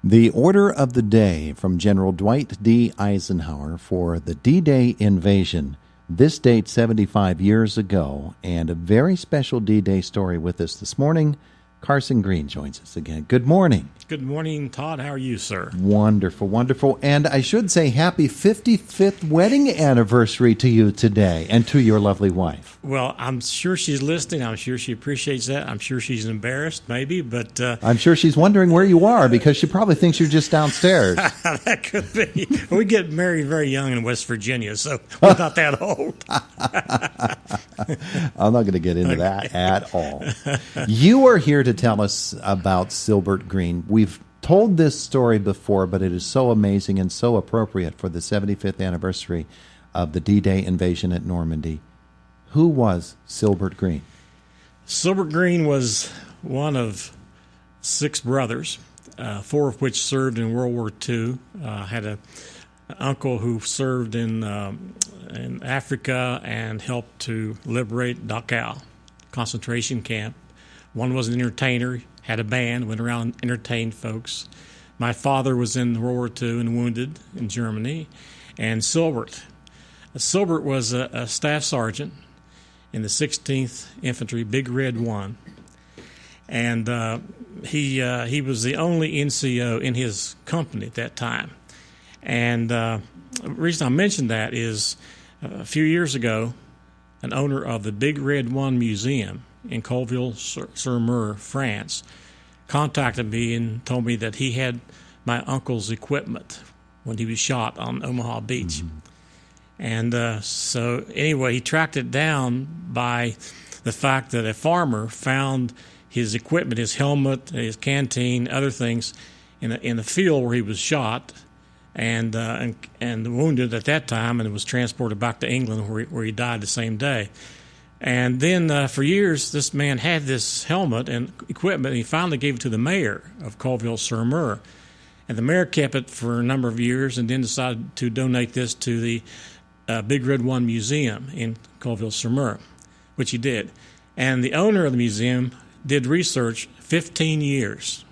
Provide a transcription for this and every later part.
The order of the day from General Dwight D. Eisenhower for the D-Day invasion. This date 75 years ago, and a very special D-Day story with us this morning. Carson Greene joins us again. Good morning. Good morning, Todd. How are you, sir? Wonderful, wonderful. And I should say happy 55th wedding anniversary to you today and to your lovely wife. Well, I'm sure she's listening. I'm sure she appreciates that. I'm sure she's embarrassed, maybe, but... I'm sure she's wondering where you are because she probably thinks you're just downstairs. That could be. We get married very young in West Virginia, so we're not that old. I'm not going to get into that at all. You are here to tell us about Silbert Greene. We've told this story before, but it is so amazing and so appropriate for the 75th anniversary of the D-Day invasion at Normandy. Who was Silbert Greene? Silbert Greene was one of 6 brothers, 4 of which served in World War II. Had an uncle who served in Africa and helped to liberate Dachau concentration camp. One was an entertainer, had a band, went around and entertained folks. My father was in World War II and wounded in Germany. And Silbert was a staff sergeant in the 16th Infantry, Big Red 1. And he was the only NCO in his company at that time. And the reason I mention that is a few years ago, an owner of the Big Red 1 Museum in Colville-sur-Mer, France, contacted me and told me that he had my uncle's equipment when he was shot on Omaha Beach. Mm-hmm. And so anyway, he tracked it down by the fact that a farmer found his equipment, his helmet, his canteen, other things in the field where he was shot and wounded at that time, and was transported back to England where he died the same day. And then for years, this man had this helmet and equipment, and he finally gave it to the mayor of Colville-sur-Mer. And the mayor kept it for a number of years and then decided to donate this to the Big Red 1 Museum in Colville-sur-Mer, which he did. And the owner of the museum did research 15 years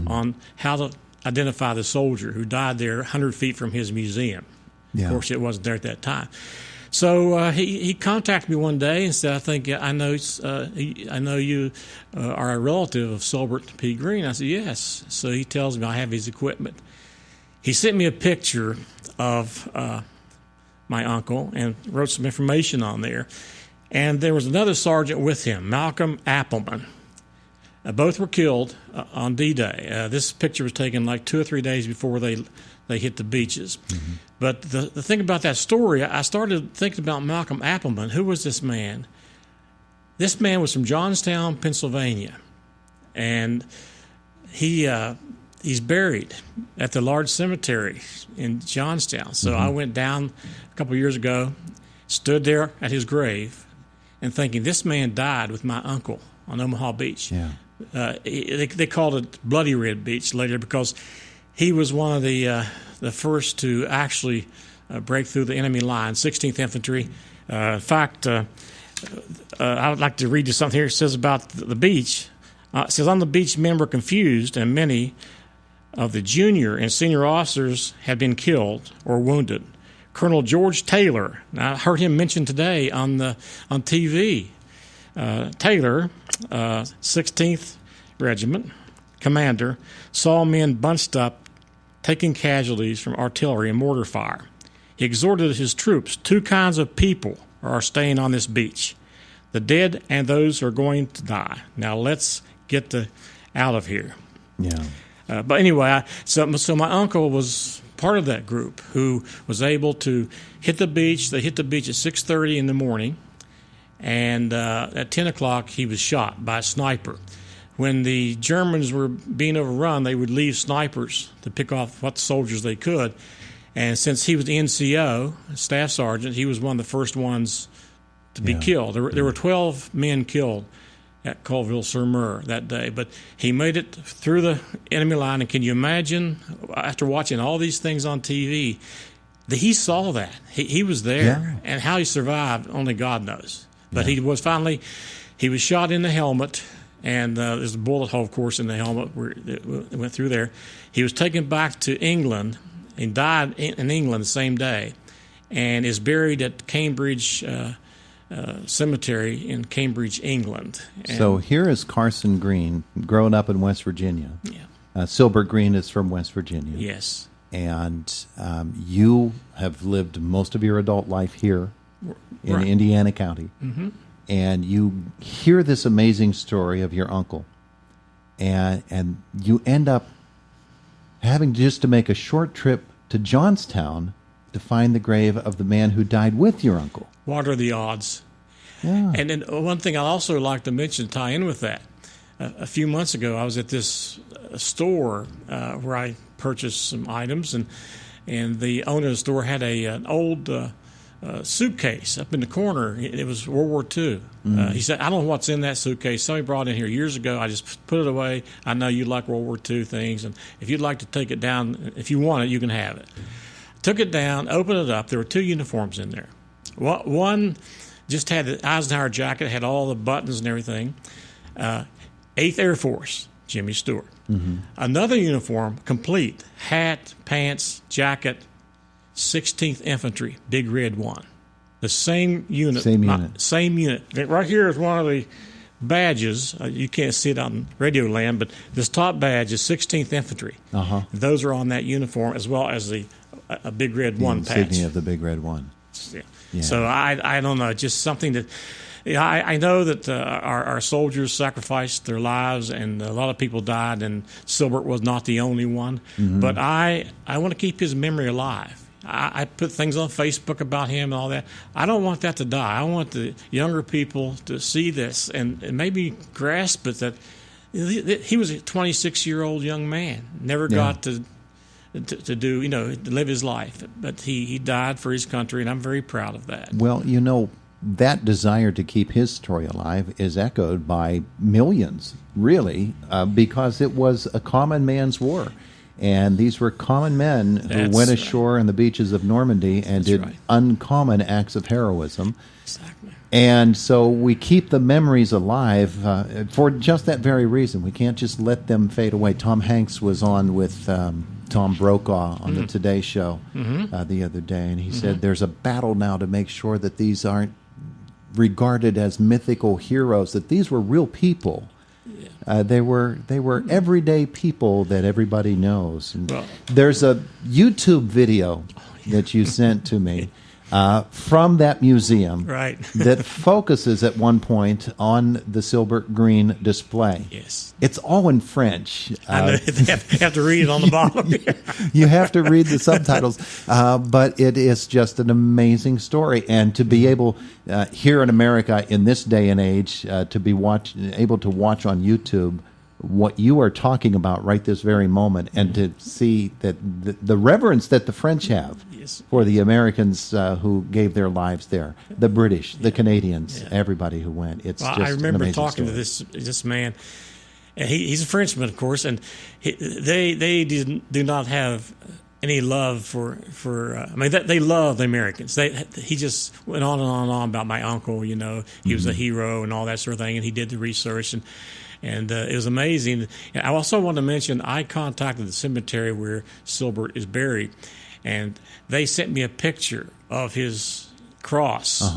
on how to identify the soldier who died there 100 feet from his museum. Yeah. Of course, it wasn't there at that time. So he contacted me one day and said, I know you are a relative of Silbert P. Greene. I said, yes. So he tells me I have his equipment. He sent me a picture of my uncle and wrote some information on there. And there was another sergeant with him, Malcolm Appleman. Both were killed on D-Day. This picture was taken like 2 or 3 days before they hit the beaches. Mm-hmm. But the thing about that story, I started thinking about Malcolm Appleman. Who was this man? This man was from Johnstown, Pennsylvania. And he's buried at the large cemetery in Johnstown. So I went down a couple of years ago, stood there at his grave, and thinking, this man died with my uncle on Omaha Beach. Yeah. They called it Bloody Red Beach later because he was one of the first to actually break through the enemy line, 16th Infantry. In fact, I would like to read you something here. It says about the beach. It says, on the beach, men were confused, and many of the junior and senior officers had been killed or wounded. Colonel George Taylor, now I heard him mentioned today on TV. Taylor, 16th Regiment commander, saw men bunched up, taking casualties from artillery and mortar fire. He exhorted his troops, 2 kinds of people are staying on this beach, the dead and those who are going to die. Now let's get out of here. Yeah. But anyway, so my uncle was part of that group who was able to hit the beach. They hit the beach at 6:30 in the morning, and at 10 o'clock he was shot by a sniper. When the Germans were being overrun, they would leave snipers to pick off what soldiers they could. And since he was the NCO, staff sergeant, he was one of the first ones to be killed. There were 12 men killed at Colville-sur-Mer that day, but he made it through the enemy line. And can you imagine, after watching all these things on TV, that he saw that. He was there, and how he survived, only God knows. But he was shot in the helmet, and there's a bullet hole, of course, in the helmet where it went through there. He was taken back to England and died in England the same day, and is buried at Cambridge Cemetery in Cambridge, England. And so here is Carson Greene, growing up in West Virginia. yeah, Silbert Greene is from West Virginia. yes, And you have lived most of your adult life here in right. Indiana County. Mm-hmm. And you hear this amazing story of your uncle. And you end up having just to make a short trip to Johnstown to find the grave of the man who died with your uncle. What are the odds? Yeah. And then one thing I'd also like to mention, tie in with that. A few months ago, I was at this store where I purchased some items, and the owner of the store had an old suitcase up in the corner. It was World War II. He said, I don't know what's in that suitcase. Somebody brought it in here years ago. I just put it away. I know you like World War II things, and if you'd like to take it down, if you want it, you can have it. Took it down, opened it up. There were 2 uniforms in there. One just had the Eisenhower jacket, had all the buttons and everything. 8th Air Force, Jimmy Stewart. Mm-hmm. Another uniform, complete, hat, pants, jacket, 16th Infantry, Big Red 1. The same unit. Same unit. Right here is one of the badges. You can't see it on Radio Land, but this top badge is 16th Infantry. Uh-huh. Those are on that uniform, as well as a Big Red 1 patch. Insignia of the Big Red 1. Yeah. Yeah. So I don't know, just something that I know that our soldiers sacrificed their lives, and a lot of people died, and Silbert was not the only one. Mm-hmm. But I want to keep his memory alive. I put things on Facebook about him and all that. I don't want that to die. I want the younger people to see this and maybe grasp it, that he was a 26-year-old young man, never got to do, to live his life. But he died for his country, and I'm very proud of that. Well, that desire to keep his story alive is echoed by millions, really, because it was a common man's war. And these were common men who went ashore on the beaches of Normandy and did uncommon acts of heroism. Exactly. And so we keep the memories alive for just that very reason. We can't just let them fade away. Tom Hanks was on with Tom Brokaw on the Today Show the other day, and he said there's a battle now to make sure that these aren't regarded as mythical heroes, that these were real people. They were everyday people that everybody knows. And there's a YouTube video that you sent to me from that museum that focuses at one point on the Silbert Greene display. Yes. It's all in French. I know. They have to read it on the bottom. You have to read the subtitles. But it is just an amazing story. And to be able, here in America in this day and age, to be able to watch on YouTube what you are talking about right this very moment, and to see that the reverence that the French have for the Americans who gave their lives there, the British, the Canadians, everybody who went. It's just I remember an talking story. to this man. And he's a Frenchman, of course, and they do not have any love for they love the Americans. He just went on and on and on about my uncle. He was a hero and all that sort of thing, and he did the research, and it was amazing. I also want to mention I contacted the cemetery where Silbert is buried, and they sent me a picture of his cross,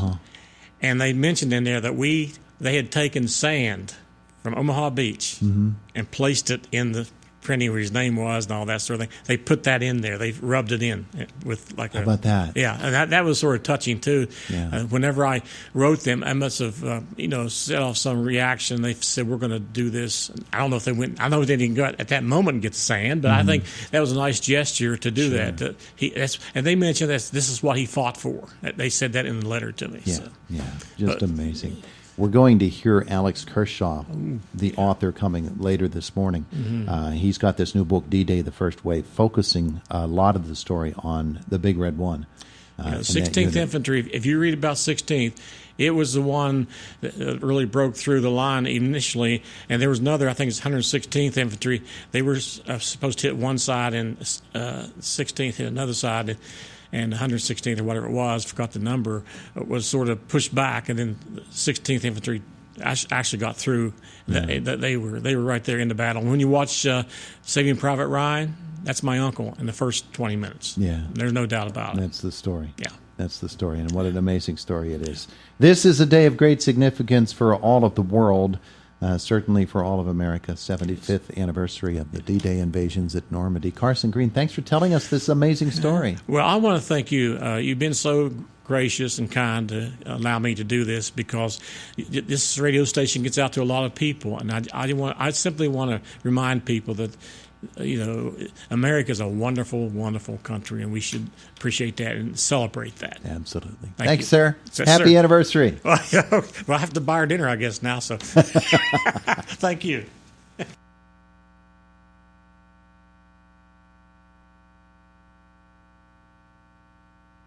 and they mentioned in there that they had taken sand from Omaha Beach and placed it in the printing where his name was and all that sort of thing. They put that in there. They rubbed it in with like How about that? Yeah, and that was sort of touching too. Yeah. Whenever I wrote them, I must have set off some reation. They said we're going to do this. I don't know if they went. I know they didn't go out at that moment and get the sand, but I think that was a nice gesture to do that. And they mentioned that this is what he fought for. They said that in the letter to me. Yeah, just amazing. We're going to hear Alex Kershaw, the author, coming later this morning. He's got this new book, D-Day, The First Wave, focusing a lot of the story on the Big Red 1. 16th Infantry, if you read about 16th, it was the one that really broke through the line initially. And there was another, I think it's 116th Infantry. They were supposed to hit one side, and 16th hit another side. And 116th or whatever it was, forgot the number, was sort of pushed back, and then 16th Infantry actually got through. That they were right there in the battle. When you watch Saving Private Ryan, that's my uncle in the first 20 minutes. Yeah. There's no doubt about it. That's the story. Yeah. That's the story, and what an amazing story it is. This is a day of great significance for all of the world, certainly for all of America, 75th anniversary of the D-Day invasions at Normandy. Carson Greene, thanks for telling us this amazing story. Well, I want to thank you. You've been so gracious and kind to allow me to do this, because this radio station gets out to a lot of people, and I simply want to remind people that America is a wonderful, wonderful country, and we should appreciate that and celebrate that. Absolutely. Thank Thanks, you. sir. Yes, Happy sir. anniversary. Well, I have to buy her dinner, I guess, now. So, thank you.